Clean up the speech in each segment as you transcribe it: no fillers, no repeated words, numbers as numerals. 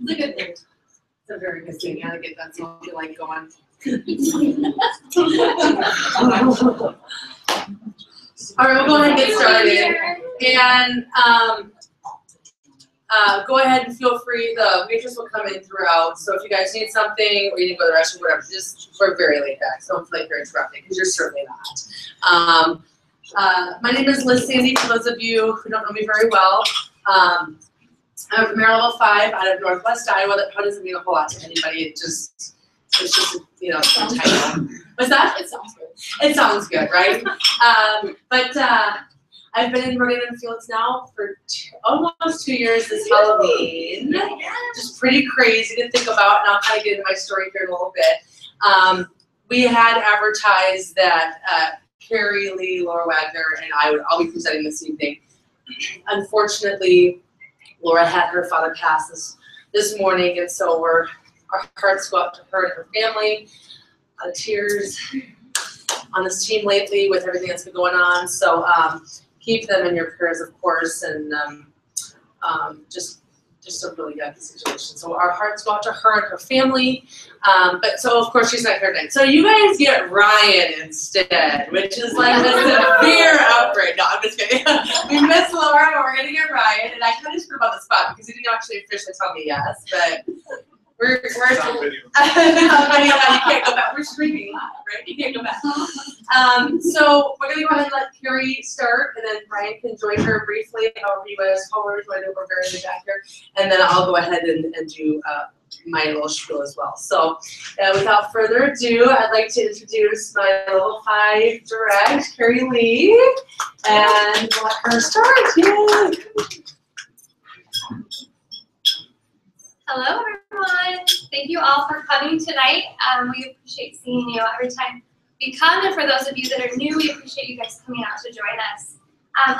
It's a good thing. It's a very good thing. I get that, so I feel like going. All right, we'll go ahead and get started. And go ahead and feel free. The waitress will come in throughout. So if you guys need something or you need to go to the restroom, whatever, just we're very laid back. So don't feel like you're interrupting because you're certainly not. My name is Liz Sandy. For those of you who don't know me very well, I'm a Premier Level 5 out of Northwest Iowa. That probably doesn't mean a whole lot to anybody. It's just a title. What's that? It sounds good. It sounds good, right? But I've been in Rodeo and Fields now for almost 2 years this Halloween. Just pretty crazy to think about, and I'll kind of get into my story here in a little bit. We had advertised that Carrie Lee, Laura Wagner, and I'll be presenting this evening. Unfortunately, Laura had her father pass this morning, and so our hearts go out to her and her family. Tears on this team lately with everything that's been going on. So keep them in your prayers, of course, and just a really yucky situation. So our hearts go out to her and her family. But so of course she's not here tonight. So you guys get Ryan instead, which is like a severe upgrade. No, I'm just kidding. We miss Laura, but we're gonna get Ryan, and I kind of screwed up on the spot because he didn't actually officially tell me yes, but. We're on video. You can't go back. We're streaming live, right? You can't go back. So we're gonna go ahead and let Carrie start, and then Brian can join her briefly. However you guys want to do, we're very back here, and then I'll go ahead and do my little spiel as well. So without further ado, I'd like to introduce my Level 5 direct, Carrie Lee, and let her start. Yay! Hello, everyone. Thank you all for coming tonight. We appreciate seeing you every time we come. And for those of you that are new, we appreciate you guys coming out to join us.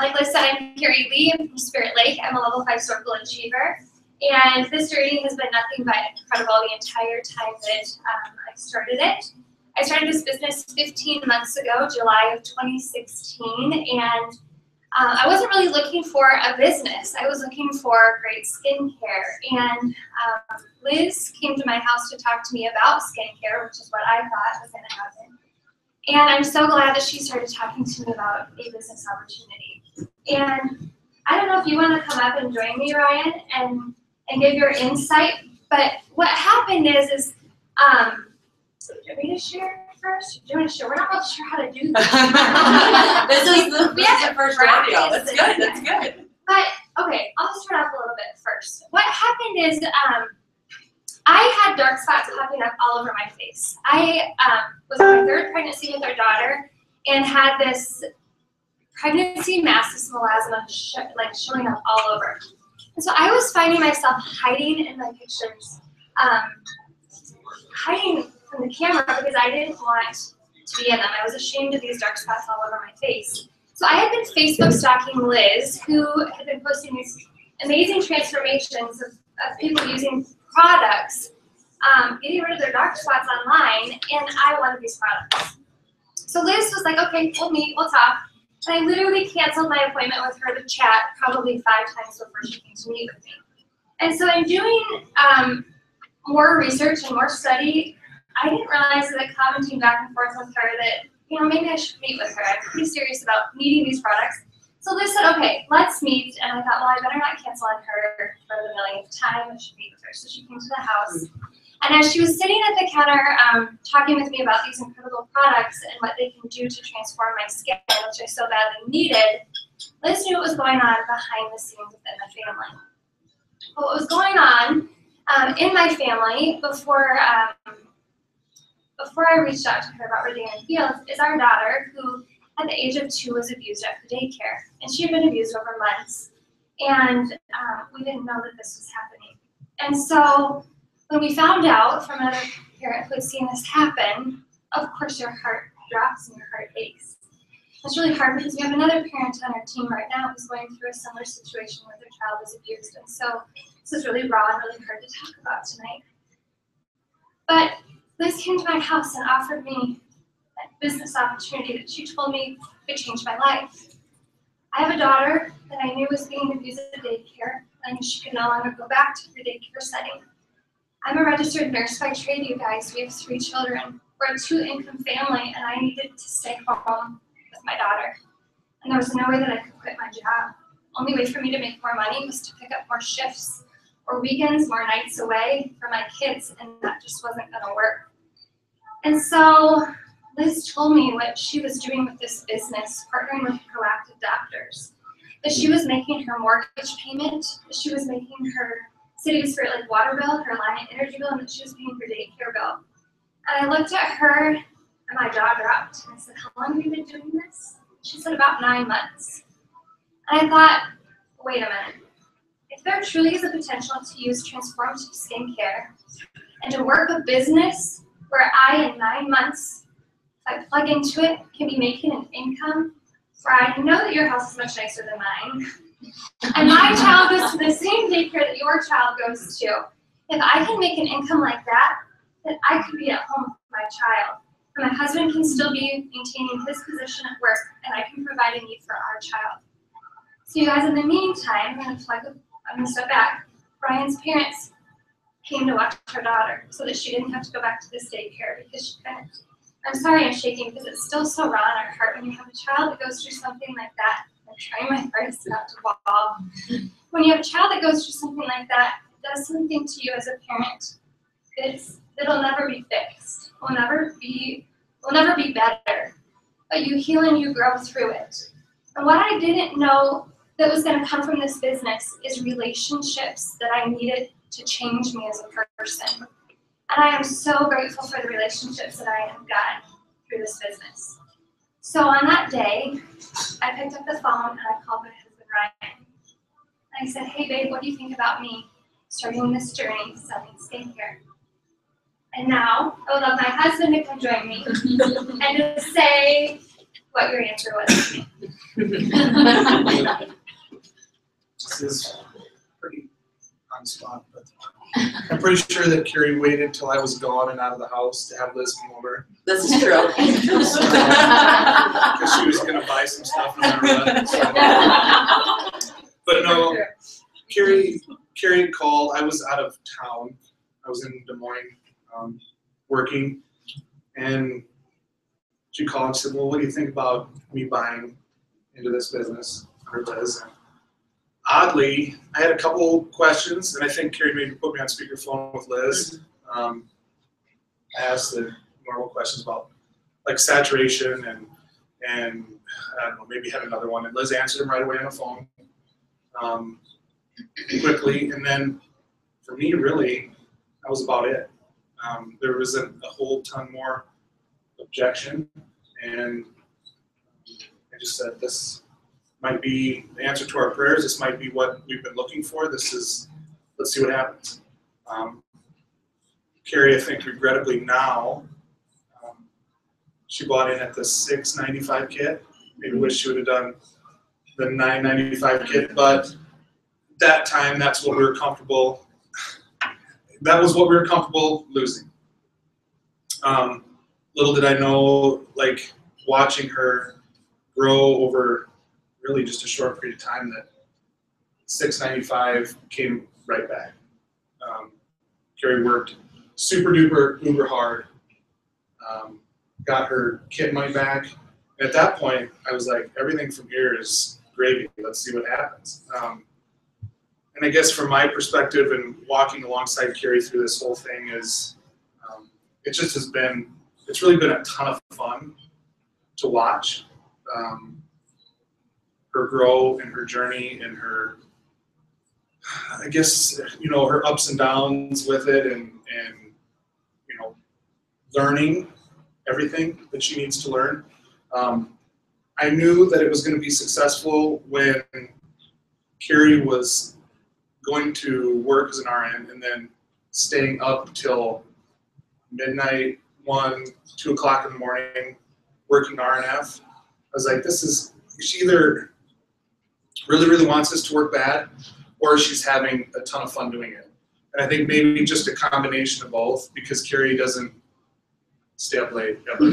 Like Liz said, I'm Carrie Lee. I'm from Spirit Lake. I'm a Level 5 Circle Achiever. And this journey has been nothing but incredible the entire time that I started it. I started this business 15 months ago, July of 2016. And I wasn't really looking for a business. I was looking for great skincare. And Liz came to my house to talk to me about skincare, which is what I thought was going to happen. And I'm so glad that she started talking to me about a business opportunity. And I don't know if you want to come up and join me, Ryan, and give your insight. But what happened is do you want me to share first? Do you want to share? We're not really sure how to do this. This is the first rodeo. That's good. That's good. But okay, I'll start off a little bit first. What happened is I had dark spots popping up all over my face. I was in my third pregnancy with our daughter and had this pregnancy mass, this melasma, showing up all over. And so I was finding myself hiding in my pictures, hiding from the camera because I didn't want to be in them. I was ashamed of these dark spots all over my face. So I had been Facebook stalking Liz, who had been posting these amazing transformations of people using products, getting rid of their dark spots online, and I wanted these products. So Liz was like, okay, we'll meet, we'll talk. And I literally canceled my appointment with her to chat probably 5 times before she came to meet with me. And so in doing more research and more study, I didn't realize that commenting back and forth with her that, maybe I should meet with her. I'm pretty serious about needing these products. So Liz said, okay, let's meet. And I thought, well, I better not cancel on her for the millionth time. I should meet with her. So she came to the house. And as she was sitting at the counter talking with me about these incredible products and what they can do to transform my skin, which I so badly needed, Liz knew what was going on behind the scenes within the family. But what was going on in my family before I reached out to her about Rodeo and Fields is our daughter, who at the age of 2 was abused at her daycare. And she had been abused over months. And we didn't know that this was happening. And so when we found out from another parent who had seen this happen, of course your heart drops and your heart aches. It's really hard because we have another parent on our team right now who's going through a similar situation where their child was abused. And so this is really raw and really hard to talk about tonight. But Liz came to my house and offered me a business opportunity that she told me could change my life. I have a daughter that I knew was being abused at daycare, and she could no longer go back to her daycare setting. I'm a registered nurse by trade, you guys. We have 3 children. We're a 2-income family, and I needed to stay home with my daughter. And there was no way that I could quit my job. Only way for me to make more money was to pick up more shifts, or weekends, more nights away for my kids, and that just wasn't gonna work. And so Liz told me what she was doing with this business, partnering with Proactive Doctors, that she was making her mortgage payment, that she was making her City of Spirit Lake water bill, her Alliant energy bill, and that she was paying her daycare bill. And I looked at her, and my jaw dropped, and I said, how long have you been doing this? She said, about 9 months. And I thought, wait a minute. If there truly is a potential to use transformative skincare and to work a business where I, in 9 months, if I plug into it, can be making an income, where I know that your house is much nicer than mine, and my child goes to the same daycare that your child goes to, if I can make an income like that, then I could be at home with my child. And my husband can still be maintaining his position at work, and I can provide a need for our child. So you guys, in the meantime, I'm gonna step back. Brian's parents came to watch her daughter so that she didn't have to go back to this daycare because she couldn't. I'm sorry I'm shaking because it's still so raw in our heart when you have a child that goes through something like that. I'm trying my hardest not to bawl. When you have a child that goes through something like that, it does something to you as a parent that'll never be fixed. Will never be better. But you heal and you grow through it. And what I didn't know that was going to come from this business is relationships that I needed to change me as a person. And I am so grateful for the relationships that I have gotten through this business. So on that day, I picked up the phone and I called my husband Ryan. And I said, hey babe, what do you think about me starting this journey selling skincare? And now I would love my husband to come join me and to say what your answer was. This is pretty on the spot, but I'm pretty sure that Carrie waited till I was gone and out of the house to have Liz come over. This is true. Because she was going to buy some stuff no matter what. So. But no, Carrie called. I was out of town. I was in Des Moines working, and she called and said, well, what do you think about me buying into this business under Liz? And oddly, I had a couple questions, and I think Carrie maybe put me on speakerphone with Liz. I asked the normal questions about like saturation and I don't know, maybe had another one, and Liz answered them right away on the phone quickly. And then for me, really, that was about it. There wasn't a whole ton more objection, and I just said, this might be the answer to our prayers. This might be what we've been looking for. Let's see what happens. Carrie, I think regrettably now, she bought in at the $6.95 kit. Maybe wish she would have done the $9.95 kit, but that time, that's what we were comfortable. That was what we were comfortable losing. Little did I know, like watching her grow over really just a short period of time, that $6.95 came right back. Carrie worked super duper uber hard, got her kit money back, and at that point I was like, everything from here is gravy. Let's see what happens. And I guess from my perspective and walking alongside Carrie through this whole thing is, it just has been, it's really been a ton of fun to watch. Her grow and her journey and her, I guess, you know, her ups and downs with it, and you know, learning everything that she needs to learn. I knew that it was going to be successful when Carrie was going to work as an RN and then staying up till midnight, 1, 2 o'clock in the morning, working RNF. I was like, she either really, really wants us to work bad, or she's having a ton of fun doing it. And I think maybe just a combination of both, because Carrie doesn't stay up late ever.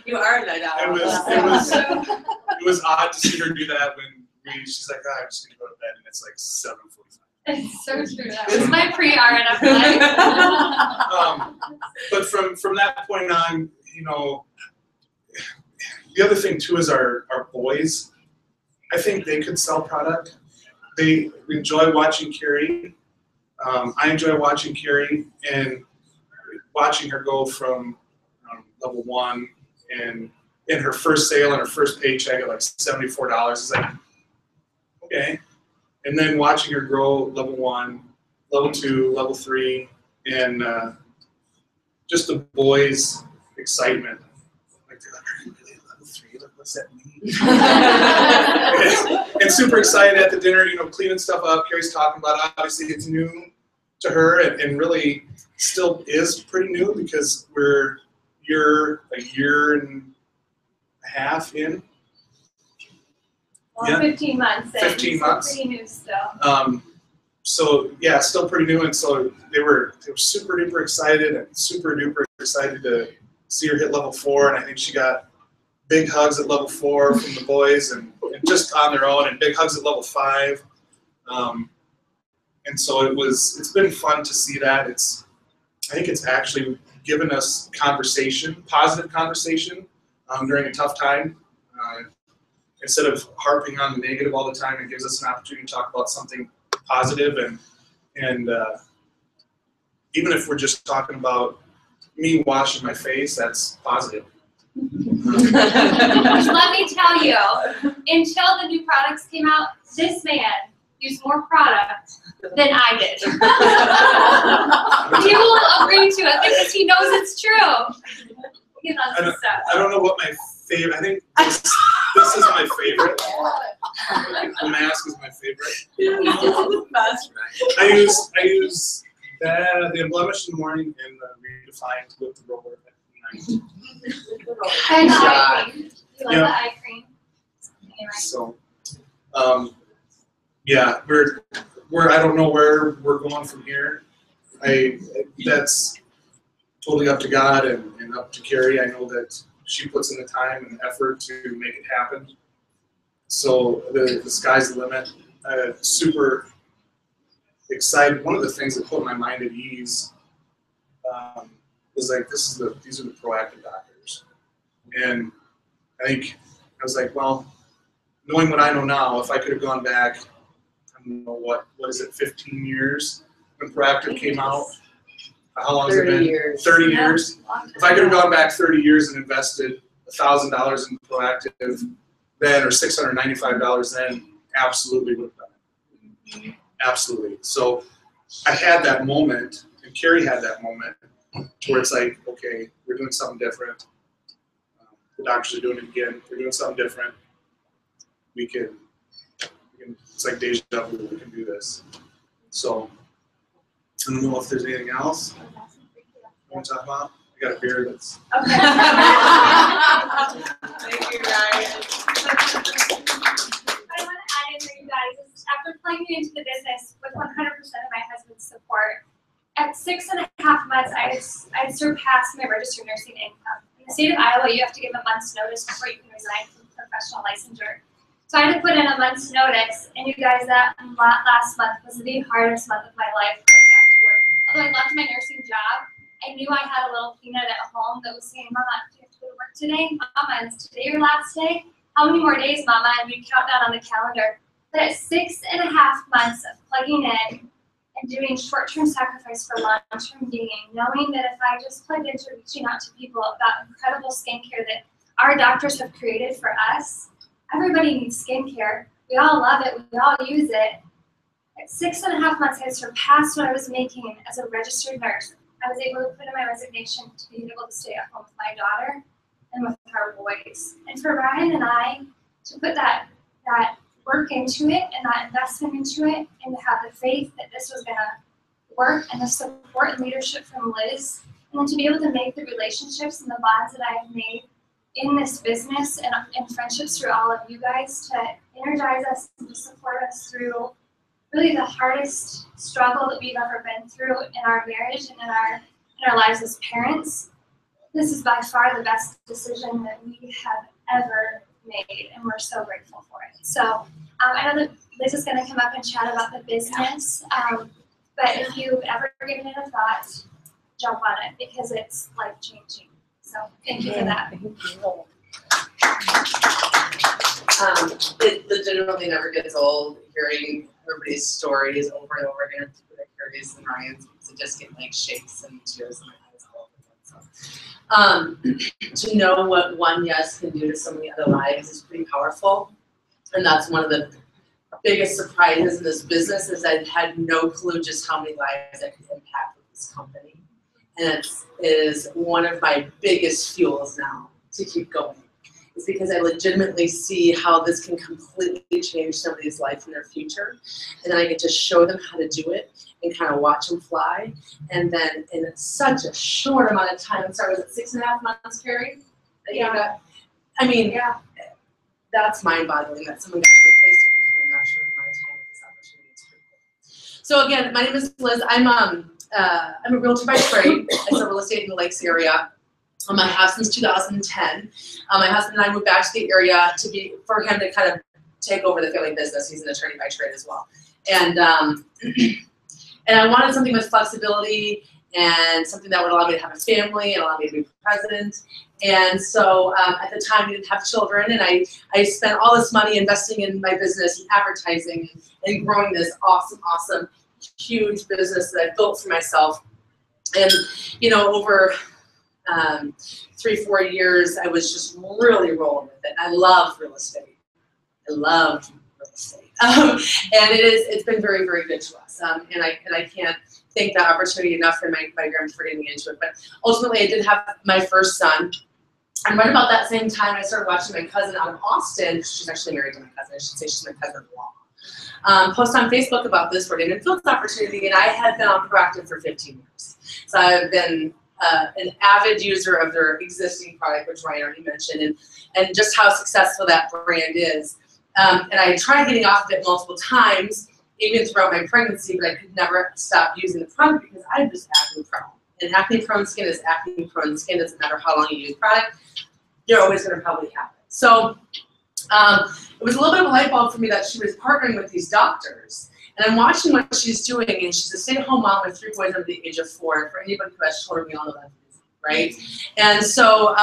You are a night owl. It was odd to see her do that when she's like, I'm just gonna go to bed, and it's like 7:45. It's so true. That was my pre-RNF life. But from that point on, the other thing too is our boys. I think they could sell product. They enjoy watching Carrie. I enjoy watching Carrie and watching her go from level 1 and in her first sale and her first paycheck at like $74. It's like, okay. And then watching her grow level 1, level 2, level 3, and just the boys' excitement. Like, they're like, are you really at level 3? Like, what's that mean? and super excited at the dinner, cleaning stuff up. Carrie's talking about it. Obviously it's new to her and really still is pretty new because you're a year and a half in. Well, 15 months. 15 months. Pretty new still. So yeah, still pretty new, and so they were super duper excited and super duper excited to see her hit level 4, and I think she got big hugs at level 4 from the boys and just on their own, and big hugs at level 5. And so it's been fun to see that. I think it's actually given us positive conversation during a tough time. Instead of harping on the negative all the time, it gives us an opportunity to talk about something positive, and even if we're just talking about me washing my face, that's positive. Let me tell you, until the new products came out, this man used more product than I did. He will agree to it because he knows it's true. He loves this stuff. I don't know what my favorite. I think this is my favorite. The mask is my favorite. I use the Emblemished in the morning and the Redefined with the roller at night. And the eye cream. You love the eye cream. Anyway. So, yeah, we're I don't know where we're going from here. That's totally up to God and up to Carrie. I know that she puts in the time and effort to make it happen. So the sky's the limit. Super excited. One of the things that put my mind at ease was like, these are the proactive doctors. And I think I was like, well, knowing what I know now, if I could have gone back, I don't know what is it, 15 years when Proactive came out? How long has it been? 30 years. 30 years. If I could have gone back 30 years and invested $1,000 in Proactive then, or $695 then, absolutely would have done it. Absolutely. So I had that moment, and Carrie had that moment, where it's like, okay, we're doing something different. The doctors are doing it again. We're doing something different. We can it's like deja vu. We can do this. So I don't know if there's anything else you want to talk about. I got a beer that's. Okay. Thank you, Ryan. What I want to add in for you guys is after plunging into the business with 100% of my husband's support, at 6.5 months, I had surpassed my registered nursing income. In the state of Iowa, you have to give a month's notice before you can resign from professional licensure. So I had to put in a month's notice, and you guys, that last month was the hardest month of my life going back to work. Although I loved my nursing job, I knew I had a little peanut at home that was saying, Mama, do you have to go to work today? Mama, is today your last day? How many more days, Mama? And we'd count down on the calendar. But at 6.5 months of plugging in and doing short-term sacrifice for long-term gain, knowing that if I just plugged into reaching out to people about incredible skincare that our doctors have created for us, everybody needs skincare. We all love it. We all use it. At 6.5 months, I had surpassed what I was making as a registered nurse. I was able to put in my resignation to be able to stay at home with my daughter and with our boys. And for Ryan and I to put that work into it and that investment into it and to have the faith that this was going to work and the support and leadership from Liz, and then to be able to make the relationships and the bonds that I have made in this business and friendships through all of you guys to energize us and to support us through really the hardest struggle that we've ever been through in our marriage and in our lives as parents. This is by far the best decision that we have ever made, and we're so grateful for it. So I know that Liz is going to come up and chat about the business, but if you've ever given it a thought, jump on it because it's life-changing. So thank you for that. It legitimately never gets old hearing everybody's stories over and over again, particularly Carrie's and Ryan's, because it just gets like shakes and tears in my eyes all over again. So, to know what one yes can do to so many other lives is pretty powerful, and that's one of the biggest surprises in this business is I had no clue just how many lives I could impact with this company, and it is one of my biggest fuels now to keep going. Is because I legitimately see how this can completely change somebody's life in their future. And then I get to show them how to do it and kind of watch them fly. And then in such a short amount of time, I'm sorry, was it 6.5 months, Carrie? Yeah. I mean, yeah. That's mind-boggling that someone got to replace their income in that short amount of time with this opportunity. It's pretty cool. So again, my name is Liz. I'm a realtor by trade. I sell real estate in the Lakes area. I have since 2010. My husband and I moved back to the area for him to kind of take over the family business. He's an attorney by trade as well. And and I wanted something with flexibility and something that would allow me to have a family and allow me to be president. And so at the time we didn't have children, and I spent all this money investing in my business and advertising and growing this awesome, huge business that I built for myself. And over 3-4 years, I was just really rolling with it. I love real estate. I loved real estate, and it's been very, very good to us. And I can't thank that opportunity enough for my grandma for getting me into it. But ultimately, I did have my first son. And right about that same time, I started watching my cousin out of Austin. She's actually married to my cousin. I should say she's my cousin-in-law. Post on Facebook about this Ford and Fields opportunity, and I had been on Proactive for 15 years. So I've been an avid user of their existing product, which Ryan already mentioned, and just how successful that brand is. And I tried getting off of it multiple times, even throughout my pregnancy, but I could never stop using the product because I'm just acne prone. And acne prone skin is acne prone skin. Doesn't matter how long you use product, you're always going to probably have it. So it was a little bit of a light bulb for me that she was partnering with these doctors. And I'm watching what she's doing, and she's a stay-at-home mom with 3 boys under the age of 4. For anybody who has children, we all know that's busy, right? And so,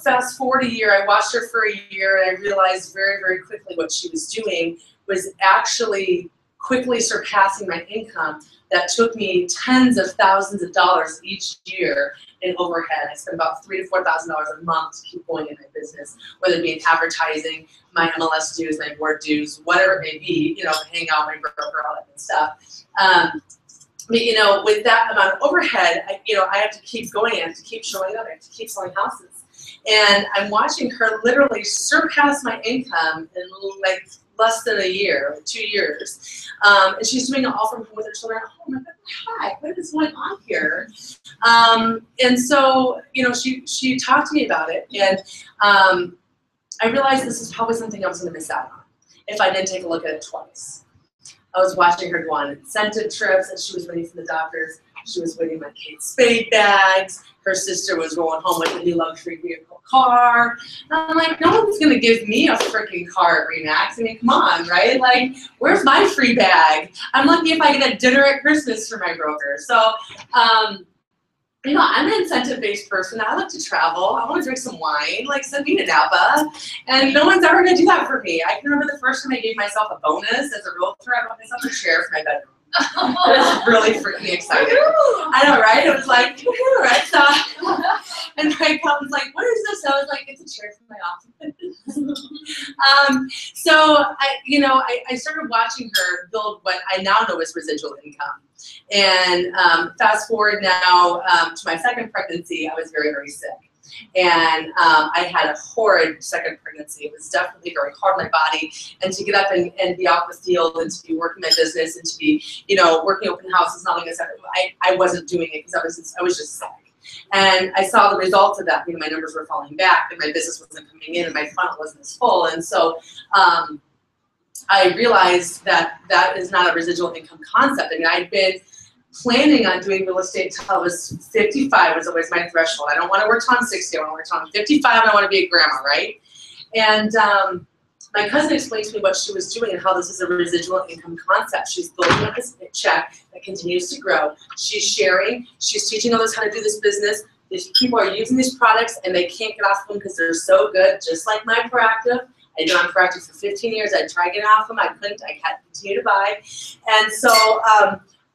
fast forward a year, I watched her for a year, and I realized very, very quickly what she was doing was actually quickly surpassing my income. That took me tens of thousands of dollars each year in overhead. I spent about $3,000 to $4,000 a month to keep going in my business, whether it be in advertising, my MLS dues, my board dues, whatever it may be, paying out my broker, all that good stuff. But, with that amount of overhead, I have to keep going. I have to keep showing up. I have to keep selling houses. And I'm watching her literally surpass my income in like less than a year, 2 years. And she's doing it all from home with her children at home. I'm like, hi, what is going on here? And so, she talked to me about it, and I realized this is probably something I was going to miss out on if I didn't take a look at it twice. I was watching her go on incentive trips, and she was waiting for the doctors. She was waiting my Kate Spade bags. Her sister was going home with a new luxury vehicle car. And I'm like, no one's going to give me a freaking car at RE/MAX. I mean, come on, right? Like, where's my free bag? I'm lucky if I get a dinner at Christmas for my broker. So, I'm an incentive-based person. I like to travel. I want to drink some wine. Like, send me to Napa. And no one's ever going to do that for me. I can remember the first time I gave myself a bonus as a realtor. I bought myself a chair for my bedroom. I was really freaking excited. I know, right? It was like, right? So, and my accountant's like, what is this? I was like, it's a chair for my office. So I started watching her build what I now know is residual income. And fast forward now to my second pregnancy, I was very, very sick. And I had a horrid second pregnancy. It was definitely very hard on my body. And to get up and be out in the field and to be working my business and to be, working open houses, nothing like that, I wasn't doing it because I was just sick. And I saw the results of that. My numbers were falling back, and my business wasn't coming in, and my funnel wasn't as full. And so I realized that that is not a residual income concept. I mean, I'd been planning on doing real estate until I was 55 was always my threshold. I don't want to work till I'm 60. I want to work till I'm 55, and I want to be a grandma, right? And My cousin explained to me what she was doing and how this is a residual income concept. She's building up this check that continues to grow. She's sharing. She's teaching others how to do this business. These people are using these products and they can't get off them because they're so good, just like my Proactive. I've been on Proactive for 15 years. I tried getting off them. I couldn't. I had to continue to buy. And so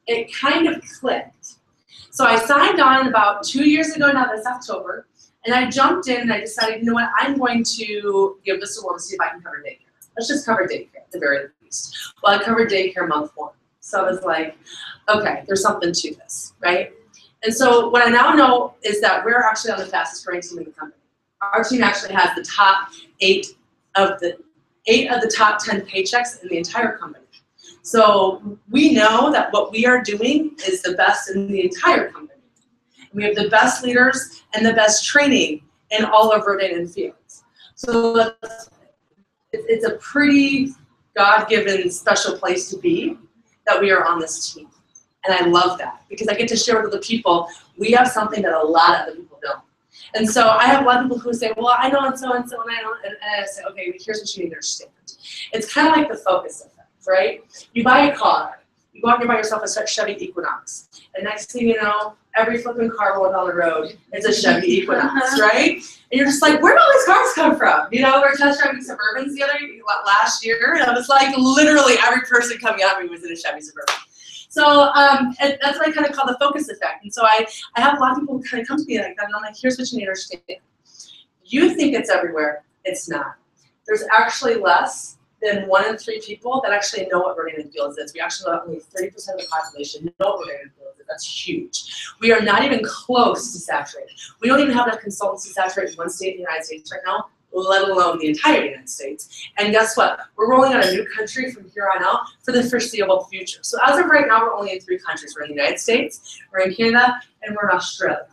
it kind of clicked. So I signed on about 2 years ago now, this October. And I jumped in and I decided, you know what, I'm going to give this a whirl to see if I can cover daycare. Let's just cover daycare at the very least. Well, I covered daycare month 1. So I was like, okay, there's something to this, right? And so what I now know is that we're actually on the fastest growing team in the company. Our team actually has the top 8 of the top 10 paychecks in the entire company. So we know that what we are doing is the best in the entire company. We have the best leaders and the best training in all of Rodan and Fields. So it's a pretty God-given special place to be that we are on this team. And I love that because I get to share with other people, we have something that a lot of other people don't. And so I have a lot of people who say, well, I know and so and so, and I don't, and I say, okay, here's what you need to understand. It's kind of like the focus effect, right? You buy a car. You go out and you buy yourself a Chevy Equinox. And next thing you know, every flipping car going down the road is a Chevy Equinox, right? And you're just like, where do all these cars come from? You know, we were test driving Suburbans last year, and I was like, literally every person coming at me was in a Chevy Suburban. So and that's what I kind of call the focus effect. And so I have a lot of people kind of come to me like that, and I'm like, here's what you need to understand. You think it's everywhere. It's not. There's actually less than 1 in 3 people that actually know what Rodan and Fields is. We actually know only 30% of the population know what Rodan and Fields is. That's huge. We are not even close to saturated. We don't even have enough consultants to saturate 1 state in the United States right now, let alone the entire United States. And guess what? We're rolling out a new country from here on out for the foreseeable future. So as of right now, we're only in 3 countries. We're in the United States, we're in Canada, and we're in Australia.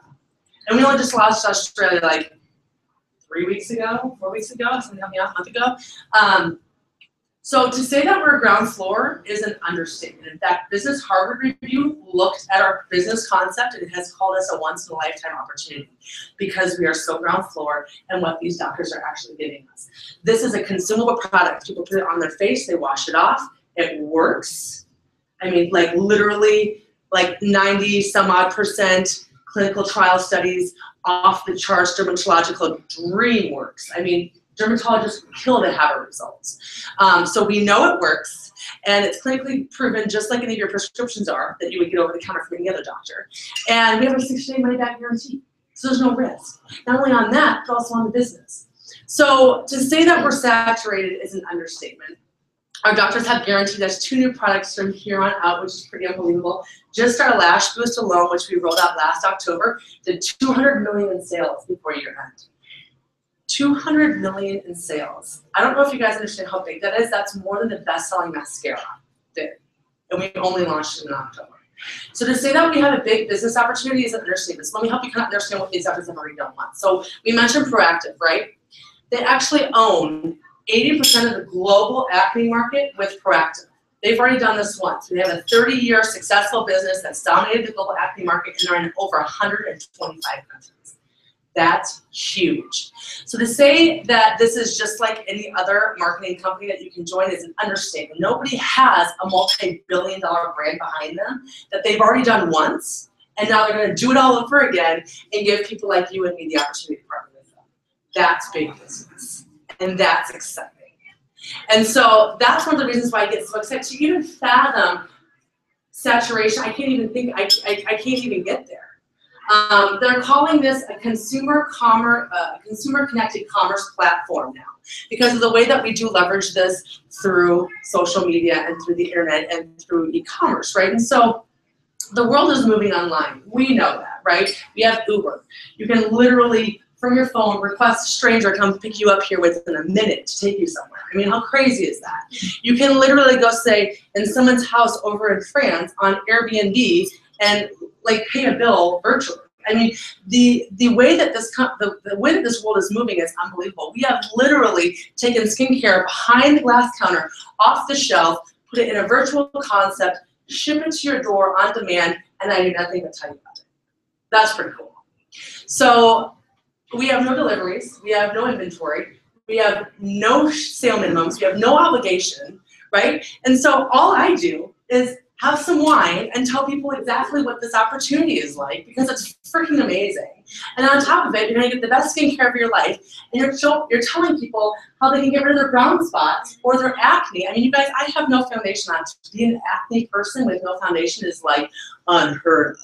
And we only just launched Australia like 3 weeks ago, 4 weeks ago, something coming out a month ago. So to say that we're ground floor is an understatement. In fact, Business Harvard Review looked at our business concept and it has called us a once-in-a-lifetime opportunity because we are so ground floor and what these doctors are actually giving us. This is a consumable product. People put it on their face, they wash it off, it works. I mean, like literally like 90-some-odd% clinical trial studies, off the charts dermatological dream works. I mean, dermatologists kill to have our results. So we know it works, and it's clinically proven just like any of your prescriptions are that you would get over the counter from any other doctor. And we have a 60-day money-back guarantee, so there's no risk. Not only on that, but also on the business. So to say that we're saturated is an understatement. Our doctors have guaranteed us 2 new products from here on out, which is pretty unbelievable. Just our Lash Boost alone, which we rolled out last October, did $200 million in sales before year end. 200 million in sales. I don't know if you guys understand how big that is. That's more than the best-selling mascara did. And we only launched it in October. So to say that we have a big business opportunity is an understatement. So let me help you kind of understand what these doctors have already done once. So we mentioned Proactive, right? They actually own 80% of the global acne market with Proactive. They've already done this once. They have a 30-year successful business that's dominated the global acne market, and they're in over 125 countries. That's huge. So to say that this is just like any other marketing company that you can join is an understatement. Nobody has a multi-billion-dollar brand behind them that they've already done once, and now they're going to do it all over again and give people like you and me the opportunity to partner with them. That's big business, and that's exciting. And so that's one of the reasons why I get so excited. To even fathom saturation, I can't even think, I can't even get there. They're calling this a consumer connected commerce platform now because of the way that we do leverage this through social media and through the internet and through e-commerce, right? And so the world is moving online. We know that, right? We have Uber. You can literally, from your phone, request a stranger to come pick you up here within a minute to take you somewhere. I mean, how crazy is that? You can literally go stay in someone's house over in France on Airbnb and like pay a bill virtually. I mean, the way that the way that this world is moving is unbelievable. We have literally taken skincare behind the glass counter, off the shelf, put it in a virtual concept, ship it to your door on demand, and I do nothing but tell you about it. That's pretty cool. So we have no deliveries, we have no inventory. We have no sale minimums. We have no obligation, right? And so all I do is have some wine and tell people exactly what this opportunity is like, because it's freaking amazing. And on top of it, you're gonna get the best skincare of your life, and you're telling people how they can get rid of their brown spots or their acne. I mean, you guys, I have no foundation on. To be an acne person with no foundation is like unheard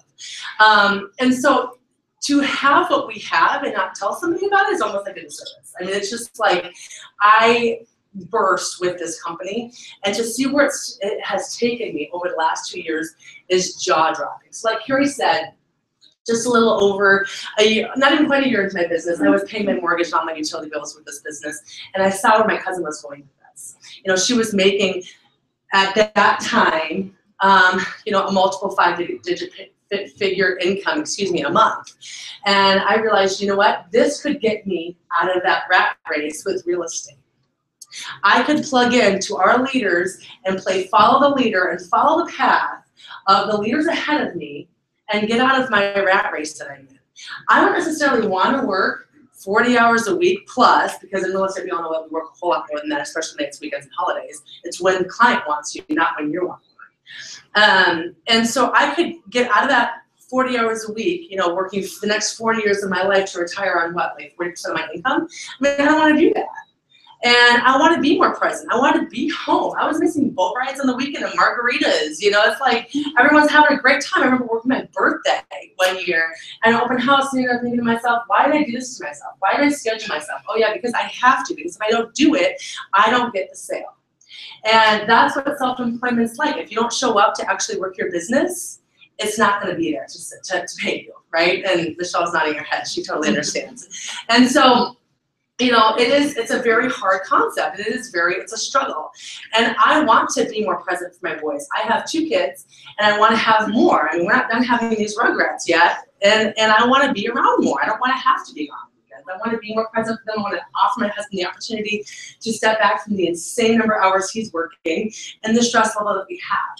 of. And so to have what we have and not tell somebody about it is almost like a disservice. I mean, it's just like, I burst with this company, and to see where it has taken me over the last 2 years is jaw-dropping. So like Carrie said, just a little over a year, not even quite a year into my business, I was paying my mortgage and all my utility bills with this business, and I saw where my cousin was going with this. You know, she was making, at that time, you know, a multiple 5-digit figure income, a month. And I realized, you know what, this could get me out of that rat race with real estate. I could plug in to our leaders and play follow the leader and follow the path of the leaders ahead of me and get out of my rat race that I'm in. I don't necessarily want to work 40 hours a week plus, because in real estate we all know that we work a whole lot more than that, especially nights, weekends, and holidays. It's when the client wants you, not when you want to work. And so I could get out of that 40 hours a week, you know, working for the next 40 years of my life to retire on what, like 40% of my income? I mean, I don't want to do that. And I want to be more present. I want to be home. I was missing boat rides on the weekend and margaritas. You know, it's like everyone's having a great time. I remember working my birthday one year at an open house, and I'm thinking to myself, why did I do this to myself? Why did I schedule myself? Oh yeah, because I have to. Because if I don't do it, I don't get the sale. And that's what self-employment's like. If you don't show up to actually work your business, it's not going to be there to pay you, right? And Michelle's nodding her head. She totally understands. And so, you know, it's a very hard concept. It's a struggle. And I want to be more present for my boys. I have 2 kids, and I want to have more. I mean, we're not done having these rugrats yet. And I want to be around more. I don't want to have to be gone. I want to be more present for them. I want to offer my husband the opportunity to step back from the insane number of hours he's working and the stress level that we have.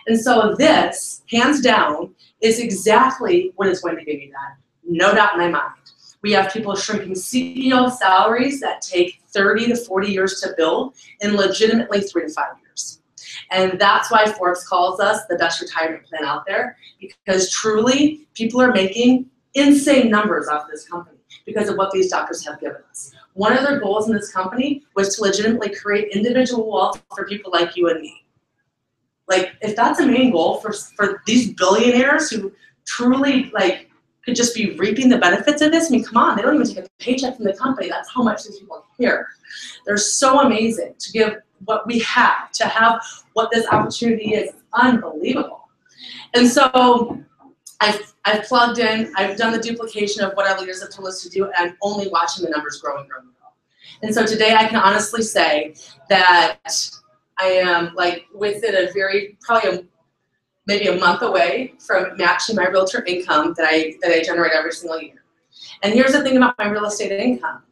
And so this, hands down, is exactly what is going to give you that. No doubt in my mind. We have people shrinking CEO salaries that take 30 to 40 years to build in legitimately 3 to 5 years. And that's why Forbes calls us the best retirement plan out there, because truly people are making insane numbers off this company because of what these doctors have given us. One of their goals in this company was to legitimately create individual wealth for people like you and me. Like, if that's a main goal for these billionaires who truly, like, could just be reaping the benefits of this. I mean, come on, they don't even take a paycheck from the company. That's how much these people care. They're so amazing to give what we have, to have what this opportunity is. Unbelievable. And so I've plugged in, I've done the duplication of what our leaders have told us to do, and I'm only watching the numbers grow and grow and grow. And so today I can honestly say that I am, like, within a very, probably maybe a month away from matching my realtor income that I generate every single year. And here's the thing about my real estate income.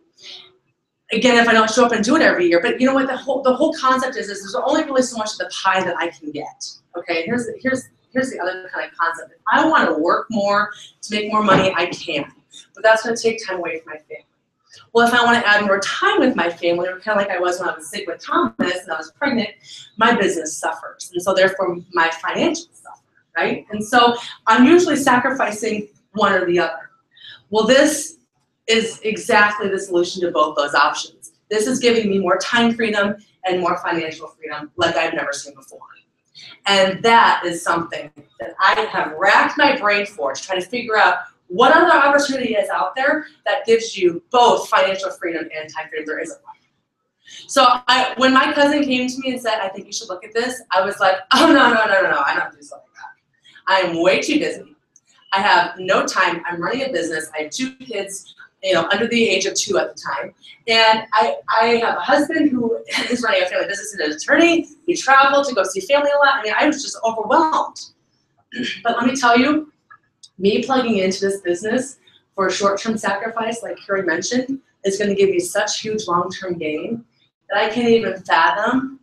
Again, if I don't show up and do it every year, but you know what, the whole concept is there's only really so much of the pie that I can get. Okay, here's the other kind of concept. If I want to work more to make more money, I can. But that's going to take time away from my family. Well, if I want to add more time with my family, or kind of like I was when I was sick with Thomas and I was pregnant, my business suffers. And so therefore my financials suffer, right? And so I'm usually sacrificing one or the other. Well, this is exactly the solution to both those options. This is giving me more time freedom and more financial freedom like I've never seen before. And that is something that I have racked my brain for, to try to figure out what other opportunity is out there that gives you both financial freedom and time freedom. There isn't one. So when my cousin came to me and said, I think you should look at this, I was like, oh, no, I don't do something like that. I am way too busy. I have no time. I'm running a business. I have 2 kids, you know, under the age of 2 at the time. And I have a husband who is running a family business and an attorney. We travel to go see family a lot. I mean, I was just overwhelmed. But let me tell you, me plugging into this business for a short-term sacrifice, like Carrie mentioned, is going to give you such huge long-term gain that I can't even fathom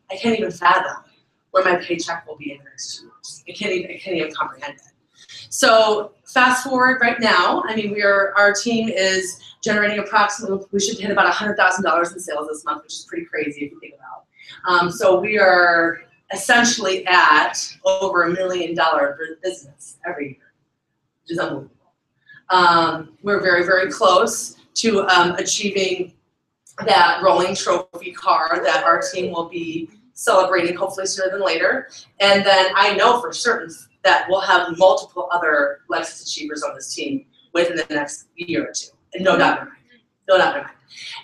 where my paycheck will be in the next 2 years. I can't even comprehend it. So fast forward right now, I mean, our team is generating approximately, we should hit about $100,000 in sales this month, which is pretty crazy if you think about. So we are essentially at over $1 million business every year, which is unbelievable. We're very, very close to achieving that rolling trophy car that our team will be celebrating hopefully sooner than later. And then I know for certain that we'll have multiple other Lexus Achievers on this team within the next year or two. And no doubt in my mind. No doubt in my mind.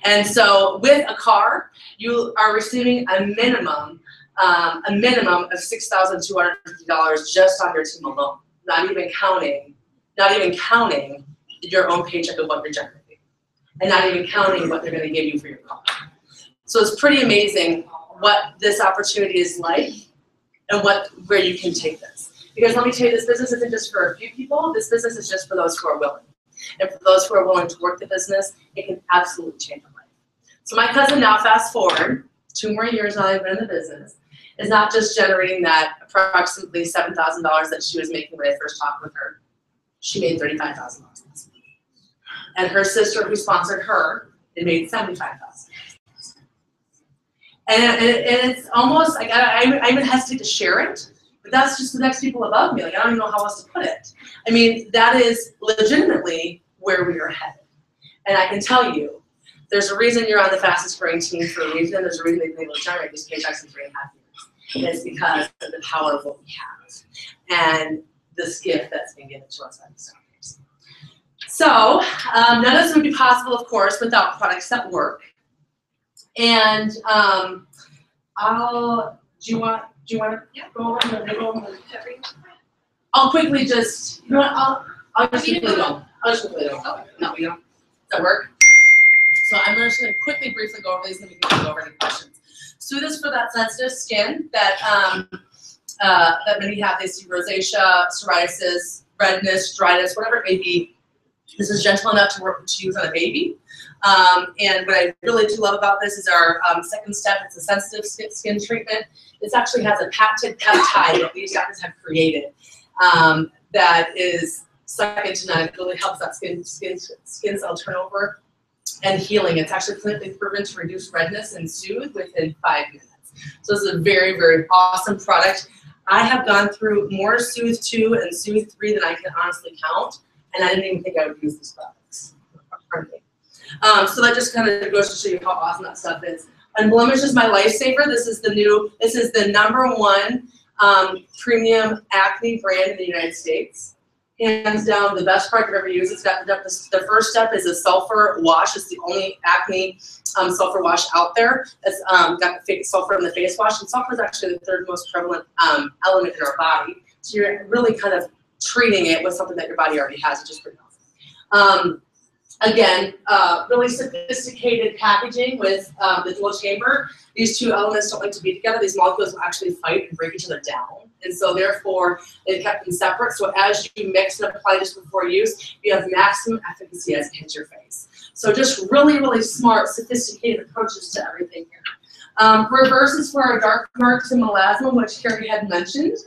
And so with a car, you are receiving a minimum of $6,250 just on your team alone. Not even counting your own paycheck of what you're generating. And not even counting what they're going to give you for your car. So it's pretty amazing what this opportunity is like and where you can take this. Because let me tell you, this business isn't just for a few people, this business is just for those who are willing. And for those who are willing to work the business, it can absolutely change your life. So my cousin now, fast forward, 2 more years now I've been in the business, is not just generating that approximately $7,000 that she was making when I first talked with her. She made $35,000. And her sister who sponsored her, it made $75,000. And it's almost, like, I even hesitate to share it, but that's just the next people above me. Like, I don't even know how else to put it. I mean, that is legitimately where we are headed. And I can tell you, there's a reason you're on the fastest growing team for a reason. There's a reason they've been able to generate these paychecks in 3.5 years. It's because of the power of what we have and this gift that's been given to us by the founders. So none of this would be possible, of course, without products that work. And do you want to go over? I'll quickly just, you know what, I'll just quickly go. No, we don't. Does that work? So I'm just going to quickly, briefly go over these, and we can go over any questions. So this is for that sensitive skin that that many have. They see rosacea, psoriasis, redness, dryness, whatever it may be. This is gentle enough to use on a baby. And what I really do love about this is our second step. It's a sensitive skin treatment. This actually has a patented peptide that these doctors have created that is second to none. It really helps that skin cell turnover and healing. It's actually clinically proven to reduce redness and soothe within 5 minutes. So this is a very, very awesome product. I have gone through more Soothe 2 and Soothe 3 than I can honestly count, and I didn't even think I would use these products. So that just kind of goes to show you how awesome that stuff is. Unblemished is my lifesaver. This is the #1 premium acne brand in the United States. Hands down, the best product I've ever used. It's got the first step is a sulfur wash. It's the only acne sulfur wash out there that's got the sulfur in the face wash. And sulfur is actually the 3rd most prevalent element in our body. So you're really kind of treating it with something that your body already has, which is pretty awesome. Again, really sophisticated packaging with the dual chamber. These 2 elements don't like to be together. These molecules will actually fight and break each other down. And so therefore, they've kept them separate. So as you mix and apply this before use, you have maximum efficacy as it hits your face. So just really, really smart, sophisticated approaches to everything here. Reverse is for our dark marks and melasma, which Carrie had mentioned.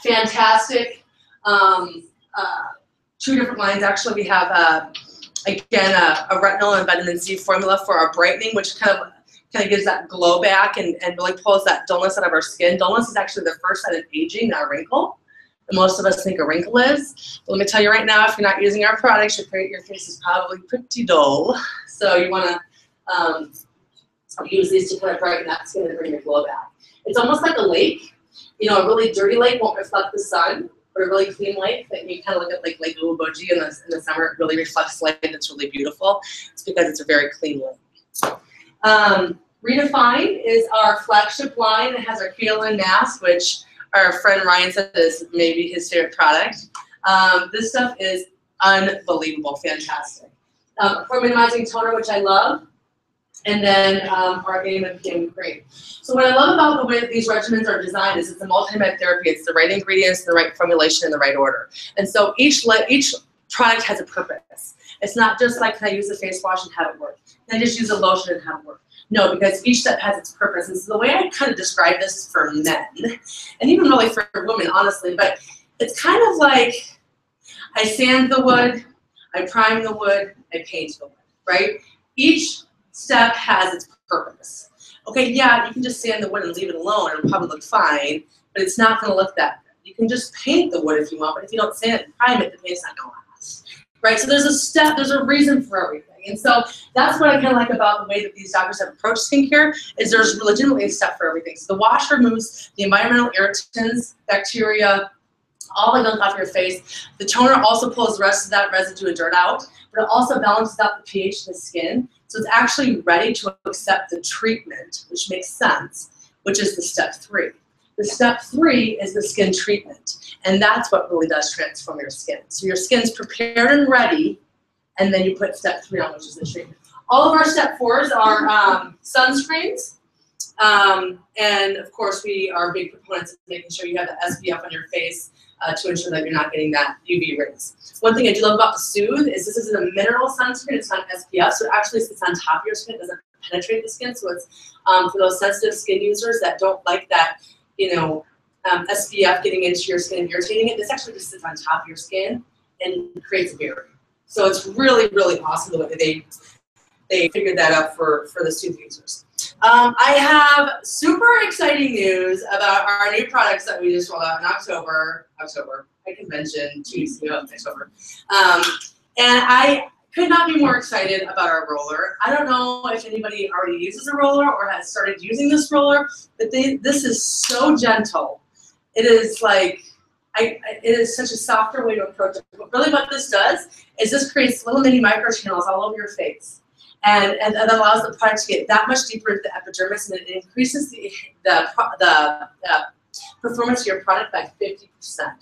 Fantastic. 2 different lines, actually. We have, again, a retinol and vitamin C formula for our brightening, which kind of gives that glow back and really pulls that dullness out of our skin. Dullness is actually the first sign of aging, not a wrinkle. And most of us think a wrinkle is. But let me tell you right now, if you're not using our products, your face is probably pretty dull. So you want to use these to kind of brighten that skin and bring your glow back. It's almost like a lake. You know, a really dirty lake won't reflect the sun. But a really clean lake that you kind of look at like Lake Uboji in the summer, it really reflects light. It's really beautiful. It's because it's a very clean lake. Redefine is our flagship line. It has our Keto mask, which our friend Ryan said is maybe his favorite product. This stuff is unbelievable, fantastic. For minimizing toner, which I love. And then our AM and PM cream. So what I love about the way that these regimens are designed is it's a multi-med therapy. It's the right ingredients, the right formulation, in the right order. And so each product has a purpose. It's not just like, can I use a face wash and have it work? Can I just use a lotion and have it work? No, because each step has its purpose. And so the way I kind of describe this for men, and even really for women, honestly, but It's kind of like I sand the wood, I prime the wood, I paint the wood, right? Each step has its purpose. Okay, yeah, you can just sand the wood and leave it alone. It'll probably look fine, but it's not going to look that good. You can just paint the wood if you want, but if you don't sand it and prime it, the paint's not going to last, right? So there's a step, there's a reason for everything. And so that's what I kind of like about the way that these doctors have approached skincare, is there's legitimately a step for everything. So the wash removes the environmental irritants, bacteria, all the gunk off your face. The toner also pulls the rest of that residue and dirt out, but it also balances out the pH of the skin. So it's actually ready to accept the treatment, which makes sense, which is the step 3. The step 3 is the skin treatment, and that's what really does transform your skin. So your skin's prepared and ready, and then you put step 3 on, which is the treatment. All of our step 4s are sunscreens, and of course we are big proponents of making sure you have the SPF on your face to ensure that you're not getting that UV rays. One thing I do love about the Sioux is this isn't a mineral sunscreen, it's not SPF, so it actually sits on top of your skin, it doesn't penetrate the skin, so it's for those sensitive skin users that don't like that, you know, SPF getting into your skin and irritating it. This actually just sits on top of your skin and creates a barrier. So it's really, really awesome the way they figured that out for the Sioux users. I have super exciting news about our new products that we just rolled out in October. I can mention 2 weeks ago, October. And I could not be more excited about our roller. I don't know if anybody already uses a roller or has started using this roller, but this is so gentle. It is like, it is such a softer way to approach it. But really what this does is this creates little mini microchannels all over your face. And that allows the product to get that much deeper into the epidermis, and it increases the performance of your product by 50%,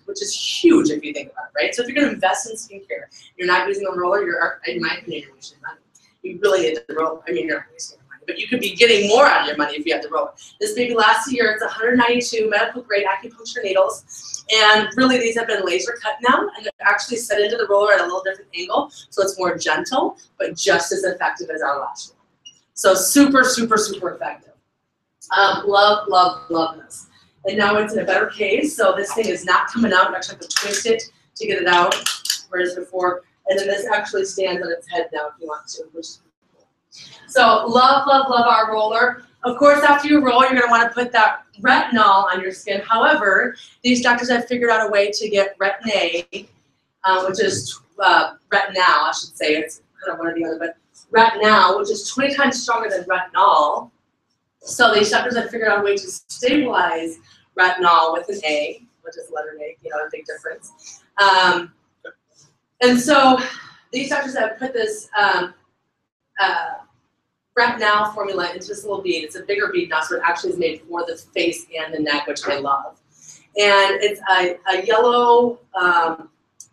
which is huge if you think about it, right? So if you're going to invest in skincare, you're not using a roller, you're, in my opinion, you're wasting money. You really need the roller. I mean, you're not wasting money, but you could be getting more out of your money if you had the roller. This baby lasts a year. It's 192 medical grade acupuncture needles, and really these have been laser cut now, and they're actually set into the roller at a little different angle, so it's more gentle, but just as effective as our lash roller. So super, super, super effective. Love, love, love this. And now it's in a better case, so this thing is not coming out. You actually have to twist it to get it out, whereas before. And then this actually stands on its head now if you want to, which is cool. So love, love, love our roller. Of course, after you roll, you're going to want to put that retinol on your skin. However, these doctors have figured out a way to get Retin-A, which is Retinol, I should say. It's kind of one or the other, but Retinol, which is 20 times stronger than retinol. So these doctors have figured out a way to stabilize retinol with an A, which is letter A, you know, a big difference. And so these doctors have put this retinol formula into this little bead. It's a bigger bead now, so it actually is made for the face and the neck, which I love. And it's a yellow,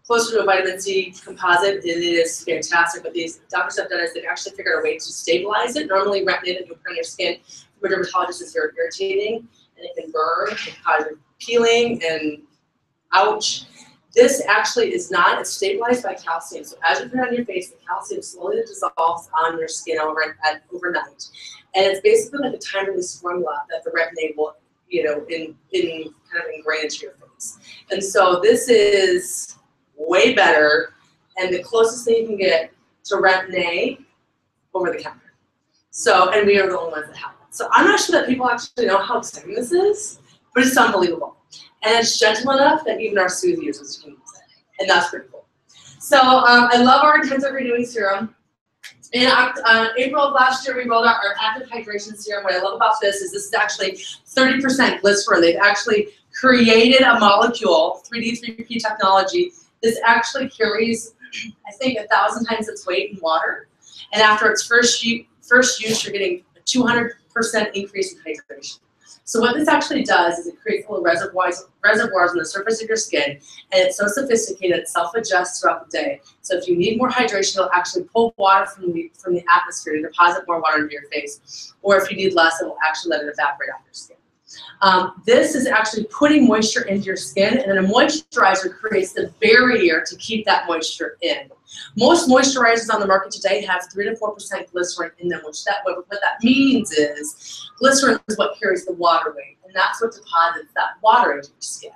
closer to a vitamin C composite. It is fantastic. What these doctors have done is they've actually figured out a way to stabilize it. Normally, retin-A that you put on your skin for a dermatologist is very irritating, and it can burn, it can cause peeling, and ouch. This actually is not. It's stabilized by calcium. So as you put it on your face, the calcium slowly dissolves on your skin overnight. And it's basically like a time-release formula that the retin-A will, you know, kind of ingrain into your face. And so this is way better, and the closest thing you can get to retin-A over the counter. So, and we are the only ones that have it. So I'm not sure that people actually know how exciting this is, but it's unbelievable. And it's gentle enough that even our Sioux users can use it. And that's pretty cool. So I love our intensive renewing serum. In April of last year, we rolled out our active hydration serum. What I love about this is actually 30% glycerin. They've actually created a molecule, 3D 3P technology. This actually carries, I think, 1,000 times its weight in water. And after its first use, you're getting a 200% increase in hydration. So what this actually does is it creates little reservoirs on the surface of your skin, and it's so sophisticated it self-adjusts throughout the day. So if you need more hydration, it'll actually pull water from the atmosphere to deposit more water into your face. Or if you need less, it will actually let it evaporate off your skin. This is actually putting moisture into your skin, and then a moisturizer creates the barrier to keep that moisture in. Most moisturizers on the market today have 3 to 4% glycerin in them, what that means is glycerin is what carries the water weight, and that's what deposits that water into your skin.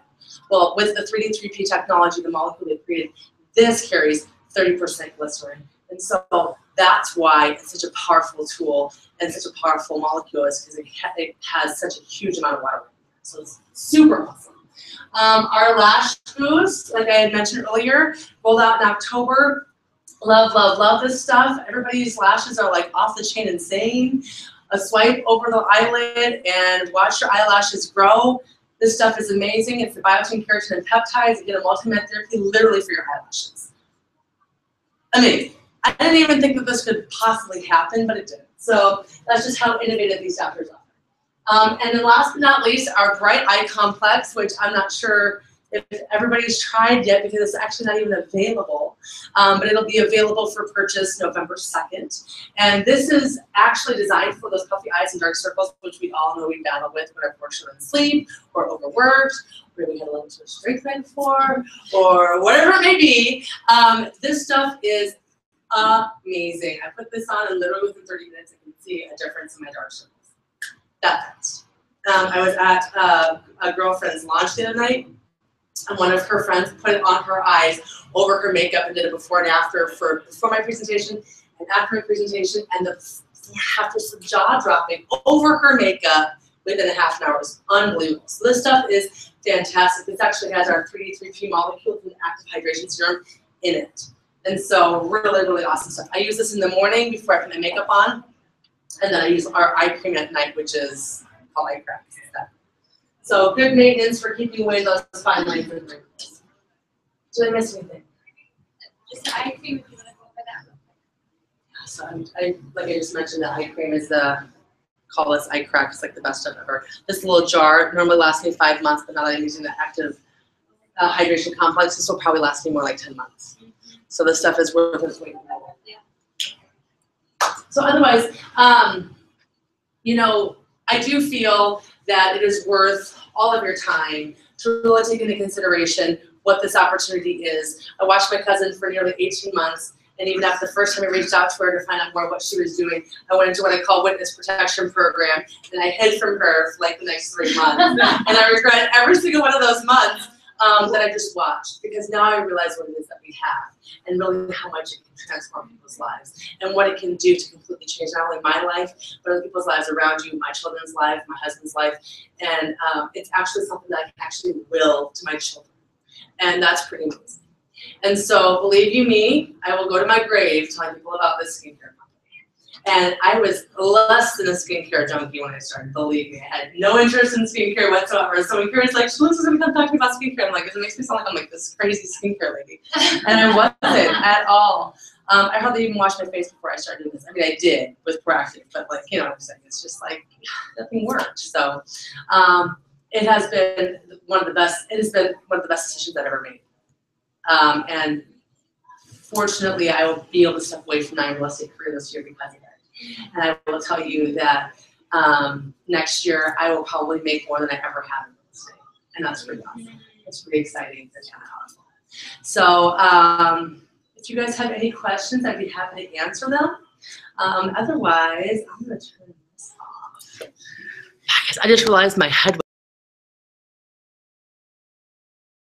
Well, with the 3D-3P technology, the molecule they created, this carries 30% glycerin. And so that's why it's such a powerful tool and such a powerful molecule, is because it has such a huge amount of water. So it's super awesome. Our lash boost, like I had mentioned earlier, rolled out in October. Love, love, love this stuff. Everybody's lashes are like off the chain insane. A swipe over the eyelid and watch your eyelashes grow. This stuff is amazing. It's the biotin, keratin, and peptides. You get a multi-med therapy literally for your eyelashes. Amazing. I didn't even think that this could possibly happen, but it did. So that's just how innovative these doctors are. And then last but not least, our Bright Eye Complex, which I'm not sure if everybody's tried yet because it's actually not even available, but it'll be available for purchase November 2nd. And this is actually designed for those puffy eyes and dark circles, which we all know we battle with whenever we're short on sleep or overworked, or we had a little too much drink night before, or whatever it may be. This stuff is amazing. I put this on and literally within 30 minutes I can see a difference in my dark circles. That fast. I was at a girlfriend's launch the other night, and one of her friends put it on her eyes over her makeup and did it before and after for before my presentation and after my presentation, and the after some jaw dropping over her makeup within a half an hour. It was unbelievable. So this stuff is fantastic. This actually has our 3D-3P molecule with an active hydration serum in it. And so really, really awesome stuff. I use this in the morning before I put my makeup on, and then I use our eye cream at night, which is called eye crack. So good maintenance for keeping away those fine lines and wrinkles. Did I miss anything? Just the eye cream, if you want to go over that. So like I just mentioned, the eye cream is call this eye crack. It's like the best stuff ever. This little jar normally lasts me 5 months, but now that I'm using the active hydration complex, this will probably last me more like 10 months. So this stuff is worth its weight in gold. Yeah. So otherwise, you know, I do feel that it is worth all of your time to really take into consideration what this opportunity is. I watched my cousin for nearly 18 months, and even after the first time I reached out to her to find out more what she was doing, I went into what I call witness protection program, and I hid from her for like the next 3 months. And I regret every single one of those months that I just watched, because now I realize what it is that we have and really how much it can transform people's lives and what it can do to completely change not only my life, but other people's lives around you, my children's life, my husband's life. And it's actually something that I can actually will to my children. And that's pretty amazing. And so believe you me, I will go to my grave telling people about this skincare company. And I was less than a skincare junkie when I started, believe me. I had no interest in skincare whatsoever. So when Karen's like, Shalisa's gonna come talk to me about skincare, I'm like, it makes me sound like I'm like this crazy skincare lady. And I wasn't at all. I hardly even washed my face before I started doing this. I mean, I did with Proactive, but like, you know what I'm saying? It's just like, nothing worked. So it has been one of the best, it has been one of the best decisions I've ever made. And fortunately, I will be able to step away from my real estate career this year because of it. And I will tell you that next year, I will probably make more than I ever have in real estate. And that's pretty awesome. It's pretty exciting. It's kind of powerful. So if you guys have any questions, I'd be happy to answer them. Otherwise, I'm going to turn this off. Yeah, I just realized my head